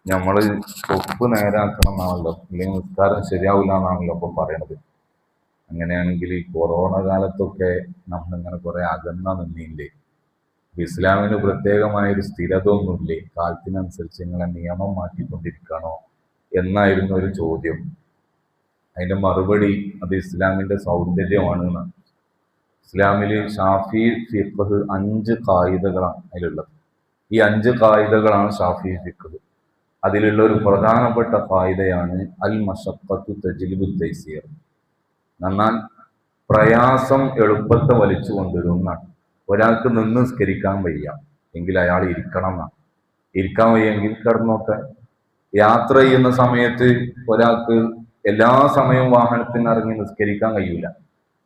നമ്മള് ഒപ്പ് നേരാക്കണം എന്നാണല്ലോ, ഇല്ലെങ്കിൽ നിസ്കാരം ശരിയാവില്ല എന്നാണല്ലോ ഇപ്പൊ പറയണത്. അങ്ങനെയാണെങ്കിൽ ഈ കൊറോണ കാലത്തൊക്കെ നമ്മളിങ്ങനെ കുറെ അകന്ന നിന്നില്ലേ? ഇസ്ലാമിന് പ്രത്യേകമായ ഒരു സ്ഥിരത ഒന്നുമില്ലേ? കാലത്തിനനുസരിച്ച് ഇങ്ങനെ നിയമം മാറ്റിക്കൊണ്ടിരിക്കണോ എന്നായിരുന്നു ഒരു ചോദ്യം. അതിന്റെ മറുപടി അത് ഇസ്ലാമിന്റെ സൗന്ദര്യമാണ് എന്നാണ്. ഇസ്ലാമില് ഷാഫി ഫിഖ് 5 ഖായിദകളാണ് അതിലുള്ളത്. ഈ 5 ഖായിദകളാണ് ഷാഫി ഫിഖ്. അതിലുള്ള ഒരു പ്രധാനപ്പെട്ട ഖായിദയാണ് അൽ മശഖത്തു തജ്ലിബു തൈസീർ. എന്നാൽ പ്രയാസം എളുപ്പത്തെ വലിച്ചു കൊണ്ടുവരുന്നതാണ്. ഒരാൾക്ക് നിന്ന് നിസ്കരിക്കാൻ വയ്യ എങ്കിൽ അയാൾ ഇരിക്കണം എന്നാണ്. ഇരിക്കാൻ വയ്യെങ്കിൽ കിടന്നോട്ടെ. യാത്ര ചെയ്യുന്ന സമയത്ത് ഒരാൾക്ക് എല്ലാ സമയവും വാഹനത്തിന് ഇറങ്ങി നിസ്കരിക്കാൻ കഴിയൂല,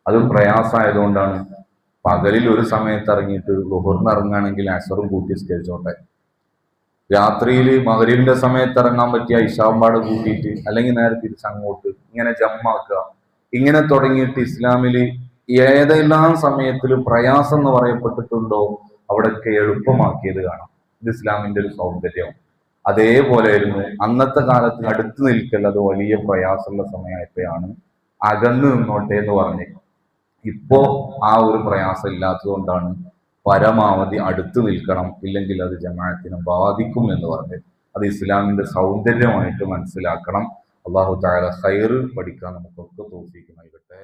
അത് പ്രയാസമായതുകൊണ്ടാണ് പകലിൽ ഒരു സമയത്ത് ഇറങ്ങിയിട്ട് ളുഹറിന് ഇറങ്ങുകയാണെങ്കിൽ അസറും കൂട്ടി നിസ്കരിച്ചോട്ടെ. രാത്രിയിൽ മഗ്‌രിബിന്റെ സമയത്ത് ഇറങ്ങാൻ പറ്റിയ ഇശാമ്പാട് കൂട്ടിയിട്ട്, അല്ലെങ്കിൽ നേരെ തിരിച്ചങ്ങോട്ട് ഇങ്ങനെ ജമ്മാക്കുക. ഇങ്ങനെ തുടങ്ങിയിട്ട് ഇസ്ലാമില് ഏതെല്ലാം സമയത്തിൽ പ്രയാസം എന്ന് പറയപ്പെട്ടിട്ടുണ്ടോ അവിടെയൊക്കെ എളുപ്പമാക്കിയത് കാണാം. ഇത് ഇസ്ലാമിന്റെ ഒരു സൗന്ദര്യം. അതേപോലെയായിരുന്നു അന്നത്തെ കാലത്ത് അടുത്ത് നിൽക്കൽ അത് വലിയ പ്രയാസമുള്ള സമയമായപ്പോഴാണ് അകന്നു നിന്നോട്ടെ എന്ന് പറഞ്ഞു. ഇപ്പോ ആ ഒരു പ്രയാസം ഇല്ലാത്തത് കൊണ്ടാണ് പരമാവധി അടുത്ത് നിൽക്കണം, ഇല്ലെങ്കിൽ അത് ജമാഅത്തിനെ ബാധിക്കും എന്ന് പറഞ്ഞ് അത് ഇസ്ലാമിന്റെ സൗന്ദര്യമായിട്ട് മനസ്സിലാക്കണം. അല്ലാഹു തആല ഖൈർ പഠിക്കാൻ നമുക്കൊക്കെ തൗഫീഖ് നൽകട്ടെ.